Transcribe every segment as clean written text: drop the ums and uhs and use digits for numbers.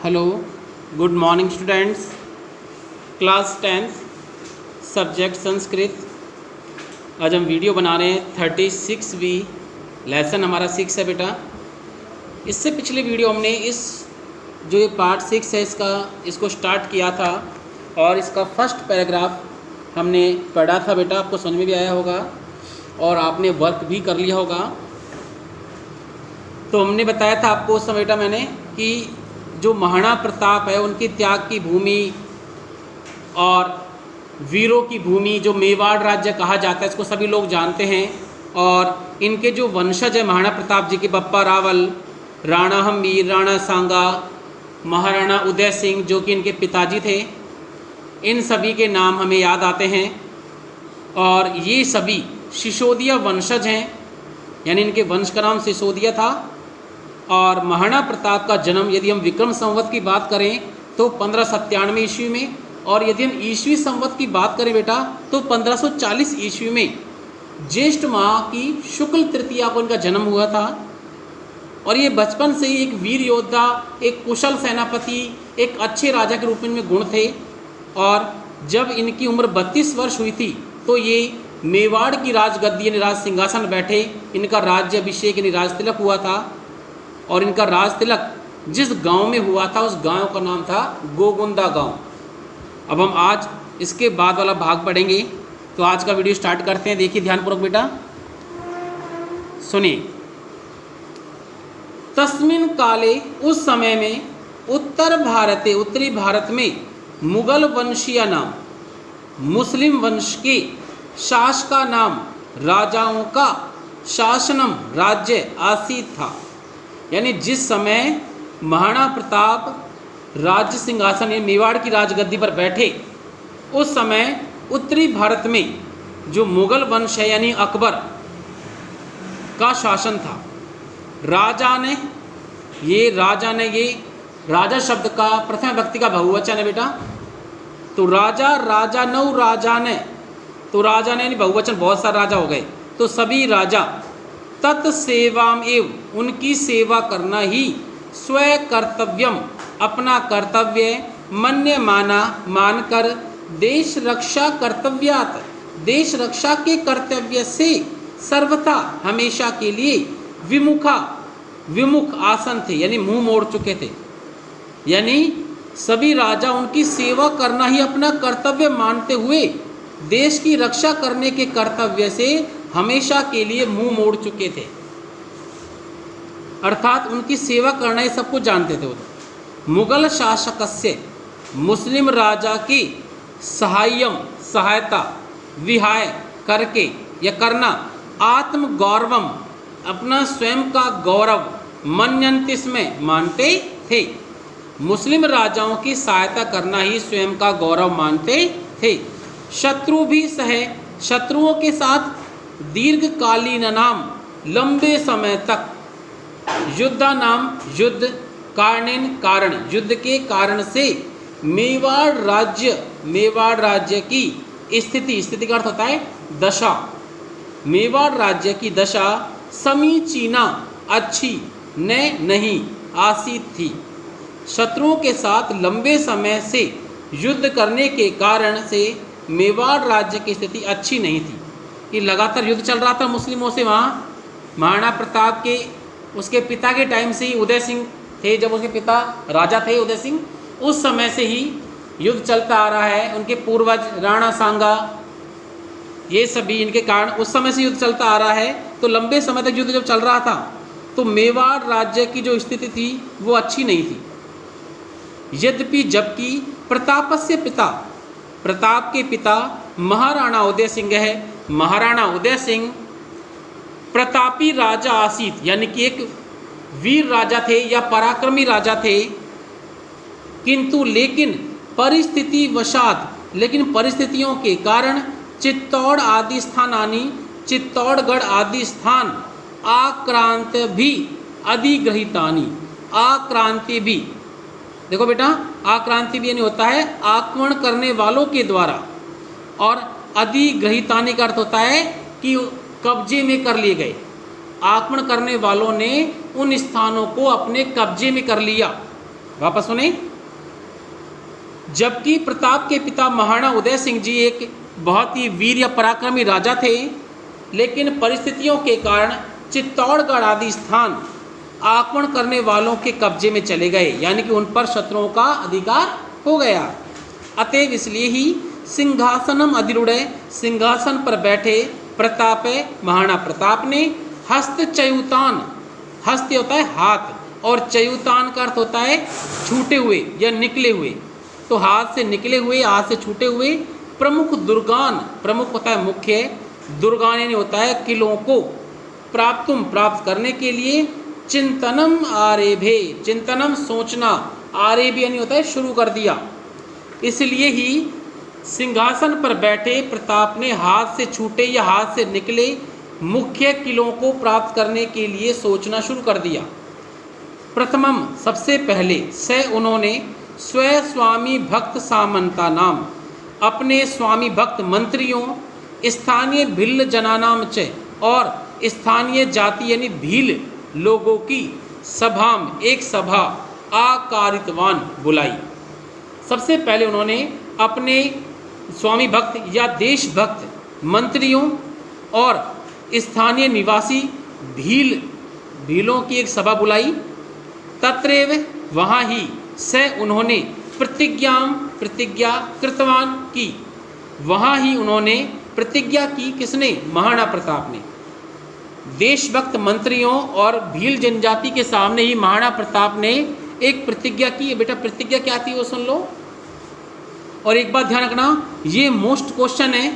Hello, good morning students. Class 10th subject Sanskrit. आज हम video बना रहे हैं 36वीं लेसन हमारा 6 है बेटा। इससे पिछले वीडियो हमने इस जो ये पार्ट 6 है इसको स्टार्ट किया था और इसका फर्स्ट पैराग्राफ हमने पढ़ा था बेटा। आपको समझ में भी आया होगा और आपने वर्क भी कर लिया होगा। तो हमने बताया था आपको उस समय बेटा मैंने कि जो महाराणा प्रताप है उनकी त्याग की भूमि और वीरों की भूमि जो मेवाड़ राज्य कहा जाता है, इसको सभी लोग जानते हैं। और इनके जो वंशज है महाराणा प्रताप जी के बप्पा रावल, राणा हम्मीर, राणा सांगा, महाराणा उदय सिंह जो कि इनके पिताजी थे, इन सभी के नाम हमें याद आते हैं। और ये सभी सिसोदिया वंशज हैं, यानी इनके वंश का नाम सिसोदिया था। और महाराणा प्रताप का जन्म यदि हम विक्रम संवत की बात करें तो 1597 ईस्वी में, और यदि हम ईस्वी संवत की बात करें बेटा तो 1540 ईस्वी में ज्येष्ठ माह की शुक्ल तृतीया को इनका जन्म हुआ था। और ये बचपन से ही एक वीर योद्धा, एक कुशल सेनापति, एक अच्छे राजा के रूप में इनमें गुण थे। और जब इनकी उम्र 32 वर्ष हुई थी तो ये मेवाड़ की राजगद्दी यानी राज सिंहासन बैठे। इनका राज्य अभिषेक यानी राज तिलक हुआ था। और इनका राज तिलक जिस गांव में हुआ था उस गांव का नाम था गोगुंदा गांव। अब हम आज इसके बाद वाला भाग पढ़ेंगे। तो आज का वीडियो स्टार्ट करते हैं। देखिए ध्यानपूर्वक बेटा, सुनिए। तस्मिन काले, उस समय में, उत्तरी भारत में मुगल वंशीय नाम, मुस्लिम वंश के शासका नाम, राजाओं का शासनम राज्य आसीत था। यानी जिस समय महाराणा प्रताप राज्य सिंहासन मेवाड़ की राजगद्दी पर बैठे उस समय उत्तरी भारत में जो मुगल वंश है यानी अकबर का शासन था। राजा ने ये राजा शब्द का प्रथम व्यक्ति का बहुवचन है बेटा। तो राजा नौ राजा ने, तो राजा ने यानी बहुवचन, बहुत सारे राजा हो गए। तो सभी राजा तत्सेवाम एव, उनकी सेवा करना ही स्व कर्तव्यम, अपना कर्तव्य मन्य मानकर देश रक्षा कर्तव्यात, देश रक्षा के कर्तव्य से सर्वथा हमेशा के लिए विमुख आसन थे, यानी मुंह मोड़ चुके थे। यानी सभी राजा उनकी सेवा करना ही अपना कर्तव्य मानते हुए देश की रक्षा करने के कर्तव्य से हमेशा के लिए मुंह मोड़ चुके थे। अर्थात उनकी सेवा करना ही सब कुछ जानते थे वो तो। मुगल शासकस्य, मुस्लिम राजा की सहायता विहाय करके या करना, आत्म गौरवम, अपना स्वयं का गौरव, मन्यन्ति, इसमें मानते थे। मुस्लिम राजाओं की सहायता करना ही स्वयं का गौरव मानते थे। शत्रु भी सहे, शत्रुओं के साथ दीर्घकालीन नाम, लंबे समय तक, युद्धा नाम, युद्ध, कारणेन, कारण, युद्ध के कारण से, मेवाड़ राज्य की स्थिति का अर्थ होता है दशा, मेवाड़ राज्य की दशा समीचीना, अच्छी, नहीं, आसीत थी। शत्रुओं के साथ लंबे समय से युद्ध करने के कारण से मेवाड़ राज्य की स्थिति अच्छी नहीं थी। कि लगातार युद्ध चल रहा था मुस्लिमों से वहाँ। महाराणा प्रताप के उसके पिता के टाइम से ही, उदय सिंह थे जब उसके पिता राजा थे उदय सिंह, उस समय से ही युद्ध चलता आ रहा है। उनके पूर्वज राणा सांगा, ये सभी इनके कारण उस समय से युद्ध चलता आ रहा है। तो लंबे समय तक युद्ध जब चल रहा था तो मेवाड़ राज्य की जो स्थिति थी वो अच्छी नहीं थी। यद्यपि जबकि प्रतापस्य पिता, प्रताप के पिता महाराणा उदय सिंह है, महाराणा उदय सिंह प्रतापी राजा आसीत, यानी कि एक वीर राजा थे या पराक्रमी राजा थे। किंतु लेकिन परिस्थितियों के कारण चित्तौड़गढ़ आदि स्थान आक्रांत भी अधिग्रहितानि, आक्रांति भी, देखो बेटा, आक्रांति भी यानी होता है आक्रमण करने वालों के द्वारा, और अधिग्रहितानि का अर्थ होता है कि कब्जे में कर लिए गए। आक्रमण करने वालों ने उन स्थानों को अपने कब्जे में कर लिया। वापस सुने। जबकि प्रताप के पिता महाराणा उदय सिंह जी एक बहुत ही वीर या पराक्रमी राजा थे, लेकिन परिस्थितियों के कारण चित्तौड़गढ़ आदि स्थान आक्रमण करने वालों के कब्जे में चले गए, यानी कि उन पर शत्रुओं का अधिकार हो गया। अतएव इसलिए ही सिंहासनम अधिरूढ़, सिंहासन पर बैठे प्रताप महाराणा प्रताप ने हस्तच्युतान, हस्त होता है हाथ और च्युतान का अर्थ होता है छूटे हुए या निकले हुए, तो हाथ से निकले हुए, हाथ से छूटे हुए प्रमुख दुर्गान, प्रमुख होता है मुख्य, दुर्गान यानी होता है किलों को प्राप्त करने के लिए चिंतनम आरेभे, चिंतनम सोचना, आरेभे यानी होता है शुरू कर दिया। इसलिए ही सिंहासन पर बैठे प्रताप ने हाथ से छूटे या हाथ से निकले मुख्य किलों को प्राप्त करने के लिए सोचना शुरू कर दिया। प्रथमम सबसे पहले से उन्होंने स्व स्वामी भक्त सामंता नाम, अपने स्वामी भक्त मंत्रियों, स्थानीय भिल्ल जनानाम च, और स्थानीय जाति यानी भील लोगों की सभा में एक सभा आकारितवान बुलाई। सबसे पहले उन्होंने अपने स्वामी भक्त या देशभक्त मंत्रियों और स्थानीय निवासी भीलों की एक सभा बुलाई। तत्रैव वहाँ ही से उन्होंने प्रतिज्ञा कृतवान की, वहाँ ही उन्होंने प्रतिज्ञा की, किसने? महाराणा प्रताप ने। देशभक्त मंत्रियों और भील जनजाति के सामने ही महाराणा प्रताप ने एक प्रतिज्ञा की है। बेटा प्रतिज्ञा क्या थी वो सुन लो, और एक बात ध्यान रखना, ये मोस्ट क्वेश्चन है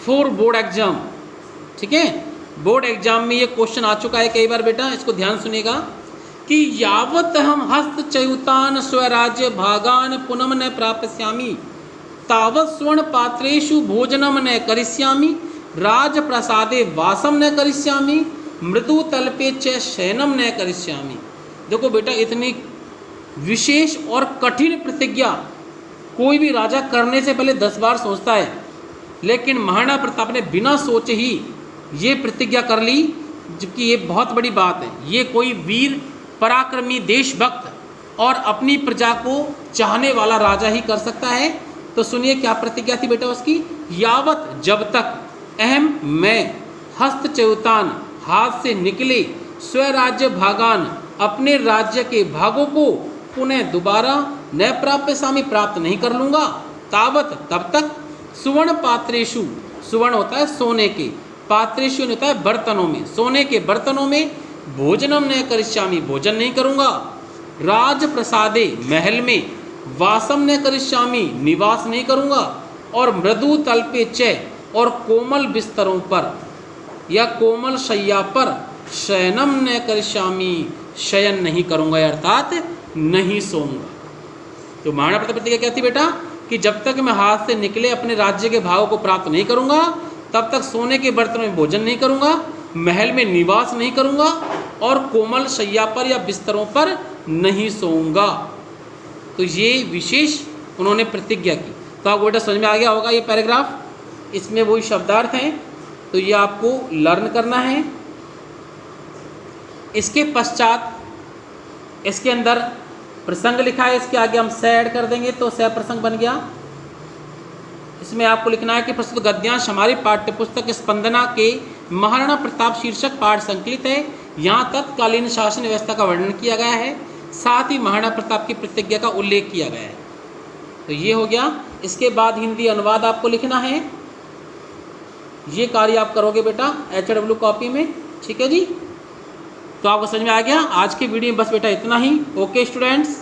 फॉर बोर्ड एग्जाम, ठीक है? बोर्ड एग्जाम में ये क्वेश्चन आ चुका है कई बार बेटा, इसको ध्यान सुनेगा कि यावत हम हस्तच्युतान स्वराज्य भागान पुनम न प्राप्स्यामि तावत स्वर्ण पात्रेषु भोजनम न करिष्यामि राजप्रसादे वासम न करिष्यामि मृदु तल्पे च शयनम न करिष्यामि। देखो बेटा, इतनी विशेष और कठिन प्रतिज्ञा कोई भी राजा करने से पहले 10 बार सोचता है, लेकिन महाराणा प्रताप ने बिना सोचे ही ये प्रतिज्ञा कर ली, जबकि ये बहुत बड़ी बात है। ये कोई वीर पराक्रमी देशभक्त और अपनी प्रजा को चाहने वाला राजा ही कर सकता है। तो सुनिए क्या प्रतिज्ञा थी बेटा उसकी। यावत जब तक अहम मैं हस्तच्युतान हाथ से निकले स्वराज्य भागान अपने राज्य के भागों को पुनः दोबारा न प्राप्स्यामि प्राप्त नहीं कर लूँगा, तावत तब तक सुवर्ण पात्रेषु, सुवर्ण होता है सोने के, पात्रेषु होता है बर्तनों में, सोने के बर्तनों में भोजनम न करिष्यामि भोजन नहीं करूँगा, राजप्रसादे महल में वासम न करिष्यामि निवास नहीं करूँगा, और मृदु तल्पे च और कोमल बिस्तरों पर या कोमल शैया पर शयनम न करिष्यामि शयन नहीं करूँगा, अर्थात नहीं सोऊंगा। तो महाराणा प्रताप प्रतिज्ञा क्या थी बेटा कि जब तक मैं हाथ से निकले अपने राज्य के भागों को प्राप्त नहीं करूँगा, तब तक सोने के बर्तनों में भोजन नहीं करूँगा, महल में निवास नहीं करूँगा, और कोमल शैया पर या बिस्तरों पर नहीं सोऊंगा। तो ये विशेष उन्होंने प्रतिज्ञा की। तो आपको बेटा समझ में आ गया होगा ये पैराग्राफ, इसमें वही शब्दार्थ हैं, तो ये आपको लर्न करना है। इसके पश्चात इसके अंदर प्रसंग लिखा है, इसके आगे हम स ऐड कर देंगे तो स प्रसंग बन गया। इसमें आपको लिखना है कि प्रस्तुत गद्यांश हमारी पाठ्यपुस्तक स्पंदना के महाराणा प्रताप शीर्षक पाठ संकलित है। यहाँ तत्कालीन शासन व्यवस्था का वर्णन किया गया है, साथ ही महाराणा प्रताप की प्रतिज्ञा का उल्लेख किया गया है। तो ये हो गया। इसके बाद हिंदी अनुवाद आपको लिखना है, ये कार्य आप करोगे बेटा HW कॉपी में, ठीक है जी। तो आपको समझ में आ गया। आज के वीडियो में बस बेटा इतना ही। Okay students.